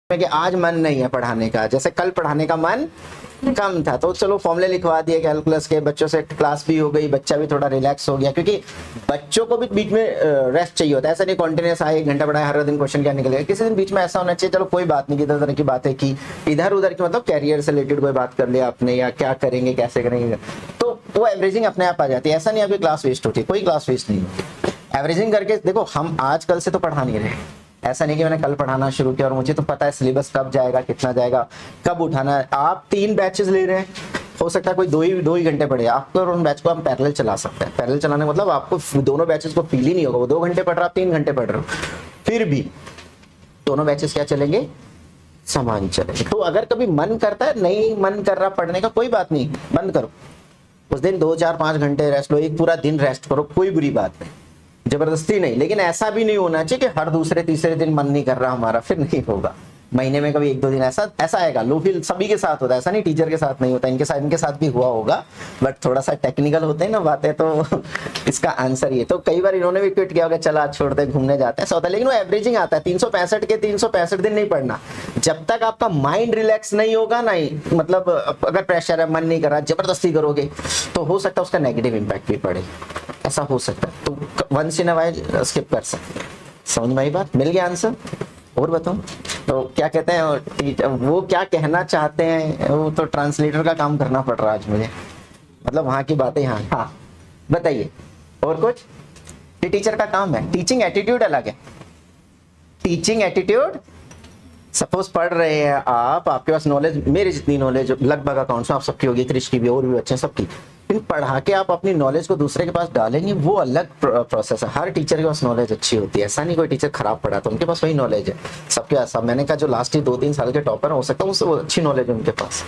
कि आज मन नहीं है पढ़ाने का, जैसे कल पढ़ाने का मन कम था तो चलो फॉर्मूले लिखवा दिए कैलकुलस के, बच्चों से क्लास भी हो गई, बच्चा भी थोड़ा रिलैक्स हो गया, क्योंकि बच्चों को भी बीच में रेस्ट चाहिए होता है। ऐसा नहीं कॉन्टिन्यूस आए 1 घंटा पढ़ाया हर दिन क्वेश्चन क्या निकलेगा, किसी दिन बीच में ऐसा होना चाहिए चलो कोई बात नहीं, इधर उधर की बातें की, इधर उधर की मतलब कैरियर से रिलेटेड कोई बात कर लिया आपने, या क्या करेंगे कैसे करेंगे, तो वो एवरेजिंग अपने आप आ जाती है। ऐसा नहीं आपकी क्लास वेस्ट होती, कोई क्लास वेस्ट नहीं होती। एवरेजिंग करके देखो, हम आज कल से तो पढ़ा नहीं रहे, ऐसा नहीं कि मैंने कल पढ़ाना शुरू किया और मुझे तो पता है सिलेबस कब जाएगा, कितना जाएगा, कब उठाना है। आप 3 बैचेस ले रहे हैं, हो सकता है कोई दो ही घंटे पढ़े आपको, और उन बैच को हम पैरेलल चला सकते हैं। पैरेलल चलाने का मतलब आपको दोनों बैचेस को फील ही नहीं होगा, वो 2 घंटे पढ़ रहा, आप 3 घंटे पढ़ रहे हो, फिर भी दोनों बैचेस क्या चलेंगे, समान चलेंगे। तो अगर कभी मन करता है, नहीं मन कर रहा पढ़ने का, कोई बात नहीं, बंद करो उस दिन 2 4 5 घंटे रेस्ट लो, एक पूरा दिन रेस्ट करो, कोई बुरी बात नहीं, जबरदस्ती नहीं। लेकिन ऐसा भी नहीं होना चाहिए कि हर दूसरे तीसरे दिन मन नहीं कर रहा हमारा, फिर नहीं होगा। महीने में कभी 1-2 दिन ऐसा आएगा, लो फील सभी के साथ होता है, ऐसा नहीं टीचर के साथ नहीं होता, इनके साथ भी हुआ होगा, बट थोड़ा सा टेक्निकल होते हैं ना बातें, तो इसका आंसर ये। तो कई बार इन्होंने भी क्विट किया होगा, चला छोड़ते घूमने जाते हैं, ऐसा होता है। लेकिन वो एवरेजिंग आता है, 365 के 365 दिन नहीं पढ़ना, जब तक आपका माइंड रिलैक्स नहीं होगा, नहीं मतलब अगर प्रेशर है, मन नहीं कर रहा, जबरदस्ती करोगे तो हो सकता है उसका नेगेटिव इम्पैक्ट भी पड़े, ऐसा हो सकता है। तो once in a while skip कर सकते हैं। समझ में आई बात, मिल गया आंसर। और बताओ तो क्या कहते हैं वो क्या कहना चाहते हैं, वो तो ट्रांसलेटर का काम करना पड़ रहा है आज मुझे, मतलब वहां की बातें यहाँ। हाँ बताइए और कुछ। ये टीचर का काम है, टीचिंग एटीट्यूड अलग है। टीचिंग एटीट्यूड, सपोज पढ़ रहे हैं आप, आपके पास नॉलेज मेरी जितनी नॉलेज लगभग अकाउंट्स में आप सबकी होगी, क्रिश की भी और भी बच्चे सबकी, लेकिन पढ़ा के आप अपनी नॉलेज को दूसरे के पास डालेंगे, वो अलग प्रोसेस है। हर टीचर के पास नॉलेज अच्छी होती है, ऐसा नहीं कोई टीचर खराब पढ़ा तो उनके पास वही नॉलेज है सबके पास। मैंने कहा जो लास्ट 2-3 साल के टॉपर हो सकता है उससे वो अच्छी नॉलेज है उनके पास,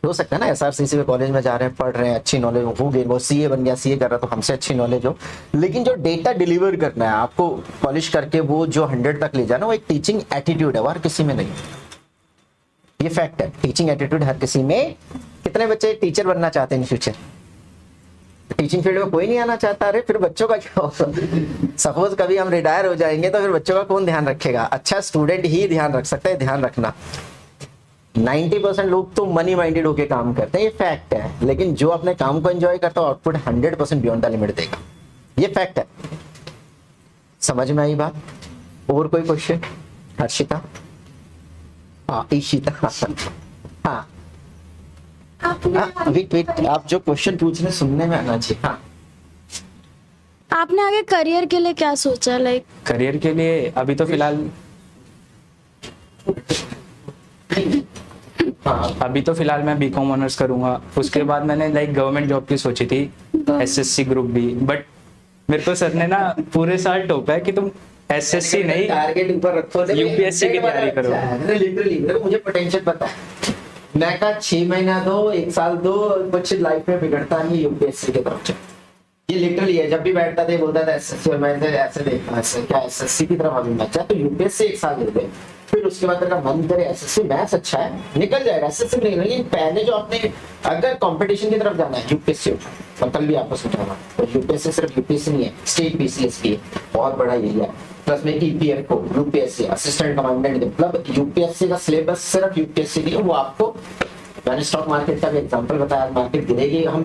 हो सकता है ना एसआरसीसी में कॉलेज में जा रहे हैं, पढ़ रहे हैं, अच्छी नॉलेज हो गई, वो सीए बन गया, सीए कर रहा तो हमसे अच्छी नॉलेज हो, लेकिन जो डेटा डिलीवर करना है आपको पॉलिश करके वो जो 100 तक ले जाना, वो एक टीचिंग एटीट्यूड है, वो हर किसी में नहीं, ये फैक्ट है। टीचिंग एटीट्यूड हर किसी में। कितने बच्चे टीचर बनना चाहते हैं इन फ्यूचर, टीचिंग फील्ड में कोई नहीं आना चाहता, अरे फिर बच्चों का क्या होगा। सपोज कभी हम रिटायर हो जाएंगे तो फिर बच्चों का कौन ध्यान रखेगा, अच्छा स्टूडेंट ही ध्यान रख सकता है, ध्यान रखना। 90% लोग तो मनी माइंडेड होके काम करते हैं, ये फैक्ट है, लेकिन जो अपने काम को एंजॉय करता है आउटपुट 100% बियॉन्ड द लिमिट देगा, ये फैक्ट है। समझ में आई बात। और कोई क्वेश्चन। हर्षिता, हाँ ईशिता, हाँ वेट आप जो क्वेश्चन पूछ रहे सुनने में आना चाहिए। हाँ आपने आगे करियर के लिए क्या सोचा, लाइक करियर के लिए अभी तो फिलहाल मैं बीकॉम ऑनर्स करूंगा, उसके बाद मैंने लाइक गवर्नमेंट जॉब की सोची थी, एसएससी ग्रुप भी, बट मेरे को सर ने ना पूरे साल टोका है कि तुम एसएससी नहीं टारगेट ऊपर रखो, यूपीएससी की तैयारी करो। लिटरली मुझे पोटेंशियल पता है, मैं कहा 6 महीना दो, 1 साल दो, कुछ लाइफ में बिगड़ता नहीं, यूपीएससी के तरफ चलो। ये लिटरली है, जब भी बैठता था बोलता था एसएससी, और मैं ऐसे देखा ऐसे क्या एसएससी की तरफ अभी बच्चा, तो यूपीएससी 1 साल दे दे, फिर उसके बाद तेरा मन करे एसएससी मैथ्स अच्छा है निकल जाएगा, एसएससी नहीं, लेकिन पहले जो आपने अगर कंपटीशन की तरफ जाना है यूपीएससी उठा, कल भी आपको सुझाना, तो यूपीएससी सिर्फ यूपीएससी नहीं है, स्टेट पीसीएस की बहुत बड़ा एरिया है, प्लस में ईपीएफ को यूपीएससी असिस्टेंट कमांडेंट, मतलब यूपीएससी का सिलेबस सिर्फ यूपीएससी नहीं है, वो आपको मैंने स्टॉक मार्केट का भी एग्जांपल बताया, मार्केट गिरेगी, हम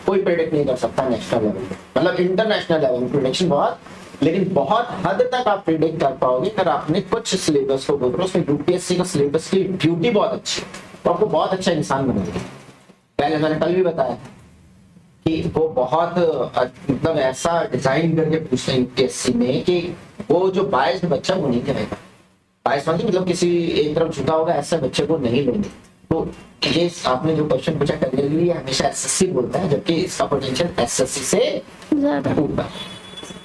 कोई प्रेडिक्ट नहीं कर सकता नेशनल लेवल पे, मतलब इंटरनेशनल लेवल प्रेडिक्शन बहुत, लेकिन बहुत हद तक आप प्रेडिक्ट कर पाओगे अगर आपने कुछ सिलेबस को बोलो, उसमें यूपीएससी का सिलेबस की ब्यूटी बहुत अच्छी, तो आपको बहुत अच्छा इंसान बनेगा। पहले मैंने कल भी बताया कि वो बहुत मतलब ऐसा डिजाइन करके पूछते हैं यूपीएससी में कि वो जो बायस्ड बच्चा वो नहीं करेगा, बायस्ड मतलब किसी एक तरफ झुका होगा, ऐसे बच्चे को नहीं लेंगे। तो ये आपने जो क्वेश्चन पूछा करियर के लिए हमेशा एसएससी बोलता है, जबकि इसका पोटेंशियल एसएससी से ज्यादा ऊपर,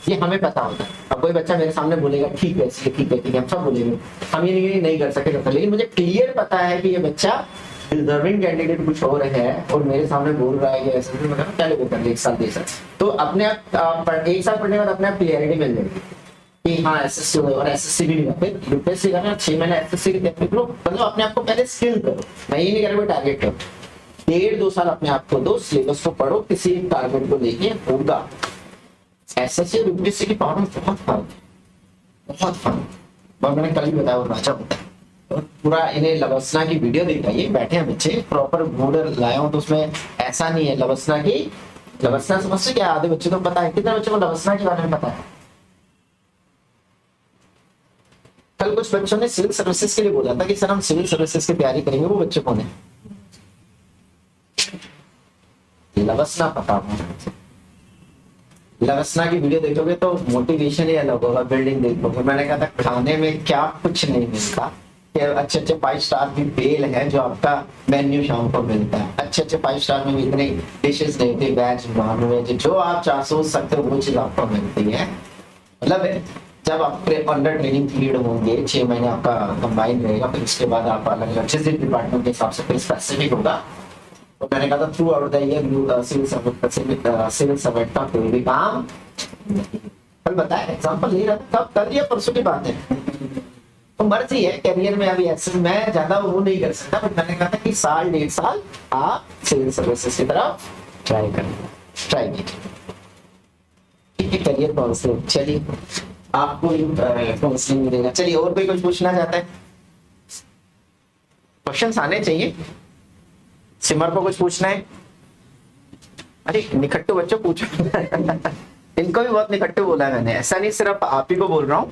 ये हमें पता होता है। अब कोई बच्चा मेरे सामने बोलेगा ठीक है ठीक है, हम सब बोलेंगे, हम ये नहीं कर सके, लेकिन मुझे क्लियर पता है कि ये बच्चा डिजर्विंग कैंडिडेट कुछ और है और मेरे सामने बोल रहा है कि एसएससी में पहले वो कर ले 1 साल 2 साल, तो अपने आप 1 साल पढ़ने के बाद अपने आप क्लियरिटी मिल जाएगी कि हाँ एसएससी और एसएससी भी नहीं, फिर यूपीएससी करना 6 महीने एसएससी की तैयारी करो, मतलब अपने आप को पहले स्किल करो, मैं ये नहीं कह रहा टारगेट करो, 1.5-2 साल अपने आप को दो, सिलेबस को पढ़ो, किसी टारगेट को लेके होगा। एसएससी और यूपीएससी की पावर में बहुत फर्क है, बहुत फर्क, और मैंने कल भी बताया वो राजा होता है। और पूरा इन्हें लवस्ना की वीडियो दिखाइए, बैठे हैं बच्चे, प्रॉपर बोर्ड लाया हूं तो उसमें ऐसा नहीं है लवस्ना की। लवस्ना समझते क्या, आधे बच्चे तो पता है, कितने बच्चों को लवस्ना के बारे में पता है? कल कुछ बच्चों ने सिविल सर्विसेज के लिए बोला था कि सर हम सिविल सर्विसेज की तैयारी करेंगे, वो बच्चे कौन है? लवस्ना पता होगा। लवस्ना की वीडियो देखोगे तो मोटिवेशन ही अलग होगा, बिल्डिंग देखोगे। मैंने कहा था खाने में क्या कुछ नहीं मिलता, कि अच्छे अच्छे 5 स्टार भी बेल है जो आपका मेन्यू शाम को मिलता है। अच्छे अच्छे 5 स्टार में भी इतनी डिशेस नहीं होती, वेज नॉन वेज जो आप चाह सोच सकते हो वो चीज आपको मिलती है। मतलब जब आप अंडर ट्रेनिंग पीरियड होंगे, 6 महीने आपका कंबाइन रहेगा, फिर उसके बाद आप अलग अलग जिस डिपार्टमेंट के हिसाब से फिर स्पेसिफिक होगा। तो मैंने कहा था throughout the year civil servant का कोई भी काम कल बताया, एग्जांपल ले रहा था, कब कर दिया, परसों की बात है। तो मर्जी है करियर में, अभी ऐसे मैं ज्यादा वो नहीं कर सकता, बट मैंने कहा था कि 1.5 साल आप सिविल सर्विसेज की तरफ ट्राई कीजिए, ठीक है। करियर काउंसलिंग, चलिए आपको काउंसलिंग मिलेगा। चलिए और कोई कुछ पूछना चाहता है? क्वेश्चंस आने चाहिए। सिमर को कुछ पूछना है? अरे निखट्टू बच्चों पूछो। इनको भी बहुत निखट्टू बोला है मैंने, ऐसा नहीं सिर्फ आप ही को बोल रहा हूँ।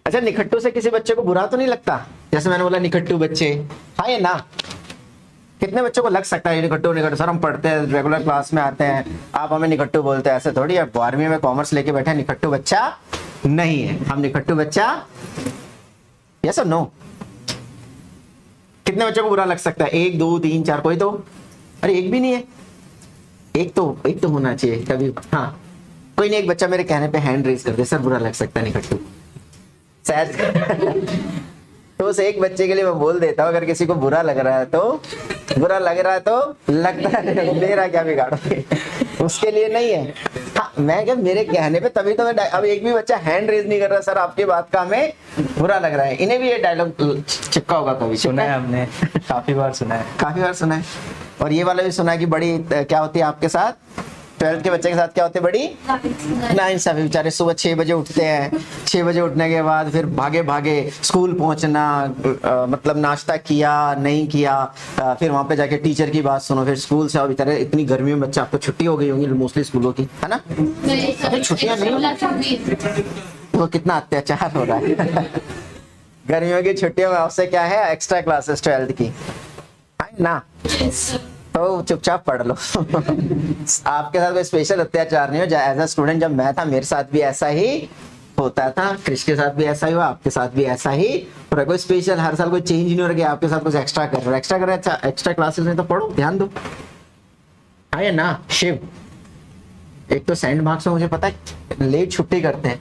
अच्छा निखट्टू से किसी बच्चे को बुरा तो नहीं लगता? जैसे मैंने बोला निखट्टू बच्चे, हाँ या ना? कितने बच्चों को लग सकता है निखट्टू निखट्टू? सर हम पढ़ते हैं, रेगुलर क्लास में आते हैं, आप हमें निखट्टू बोलते हैं, ऐसे थोड़ी। अब 12वीं में कॉमर्स लेके बैठे, निखट्टू बच्चा नहीं है हम, निखट्टू बच्चा, यस और नो? कितने बच्चों को बुरा लग सकता है? 1 2 3 4, कोई तो? अरे एक भी नहीं है, एक तो होना चाहिए कभी। हाँ कोई नहीं, एक बच्चा मेरे कहने पे हैंड रेज कर दे, सर बुरा लग सकता है निखट्टू शायद। तो उस एक बच्चे के लिए मैं बोल देता हूँ, अगर किसी को बुरा लग रहा है तो लगता है, मेरा क्या बिगाड़ोगे, उसके लिए नहीं है। हाँ मैं क्या, मेरे कहने पे तभी तो मैं, अब एक भी बच्चा हैंड रेज नहीं कर रहा सर आपकी बात का हमें बुरा लग रहा है। इन्हें भी ये डायलॉग चिपका होगा कभी? सुना है हमने, काफी बार सुना है। और ये वाला भी सुना है कि बड़ी क्या होती है आपके साथ, 12th के बच्चे के साथ क्या होते हैं? बड़ी नाइंसाफी। बेचारे सुबह 6 बजे उठते हैं, 6 बजे उठने के बाद फिर भागे स्कूल पहुंचना, मतलब नाश्ता किया नहीं किया, फिर वहां पे जाके टीचर की बात सुनो, फिर स्कूल से आओ। बेचारे इतनी गर्मियों में बच्चा, आपको छुट्टी हो गई होगी मोस्टली स्कूलों की, है ना? छुट्टियां नहीं, तो कितना अत्याचार हो रहा है। गर्मियों की छुट्टियों में आपसे क्या है, एक्स्ट्रा क्लासेस 12th की, है ना? तो चुपचाप पढ़ लो। आपके साथ कोई स्पेशल अत्याचार नहीं हो। एज अ स्टूडेंट जब मैं था, मेरे साथ भी ऐसा ही होता था, क्रिश के साथ भी ऐसा ही हुआ, आपके साथ भी ऐसा ही। और कोई स्पेशल हर साल कोई चेंज नहीं हो रहा कि आपके साथ कुछ एक्स्ट्रा कर रहे हो। अच्छा एक्स्ट्रा क्लासेस में तो पढ़ो, ध्यान दो, है ना? शिव, एक तो सेंड मार्क्स में मुझे पता है लेट छुट्टी करते हैं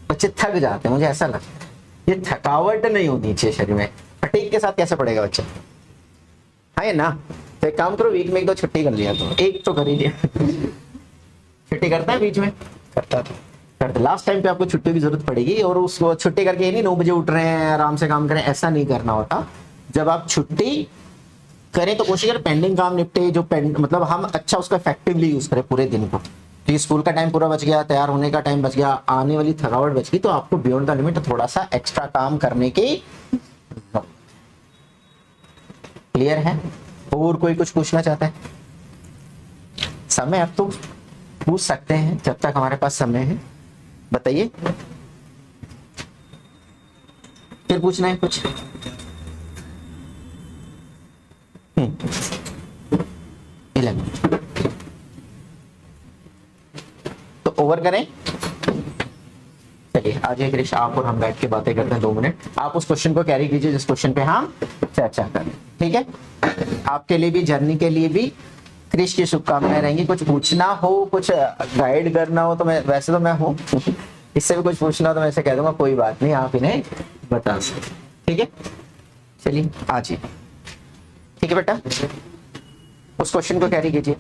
बच्चे, थक जाते हैं, मुझे ऐसा लगता है ये थकावट नहीं होनी चाहिए शरीर में। फटीक के साथ कैसे पढ़ेगा बच्चा, है ना? तो एक काम करो, वीक में 1 2 छुट्टी कर लिया, तो एक तो कर ही लिया। छुट्टी करता है बीच में, करता लास्ट टाइम पे आपको छुट्टी की जरूरत पड़ेगी। और उसको छुट्टी करके ये नहीं 9 बजे उठ रहे हैं आराम से काम करें, ऐसा नहीं करना होता। जब आप छुट्टी करें तो कोशिश करें पेंडिंग काम निपटे, जो मतलब हम अच्छा उसको इफेक्टिवली यूज करें पूरे दिन को। कि स्कूल का टाइम पूरा बच गया, तैयार होने का टाइम बच गया, आने वाली थकावट बच गई, तो आपको बियॉन्ड द लिमिट थोड़ा सा एक्स्ट्रा काम करने की। क्लियर है? और कोई कुछ पूछना चाहता है? समय अब तो पूछ सकते हैं जब तक हमारे पास समय है, बताइए। फिर पूछना है कुछ? तो ओवर करें। चलिए आज एक रिश्ता आप और हम बैठ के बातें करते हैं 2 मिनट। आप उस क्वेश्चन को कैरी कीजिए जिस क्वेश्चन पे हम चर्चा करें, ठीक है? आपके लिए भी, जर्नी के लिए भी क्रिश की शुभकामनाएं रहेंगी। कुछ पूछना हो, कुछ गाइड करना हो तो मैं, वैसे तो मैं हूँ, इससे भी कुछ पूछना हो तो मैं ऐसे कह दूंगा कोई बात नहीं, आप इन्हें बता सकते, ठीक है? चलिए आज ही, ठीक है बेटा? उस क्वेश्चन को कैरी कीजिए।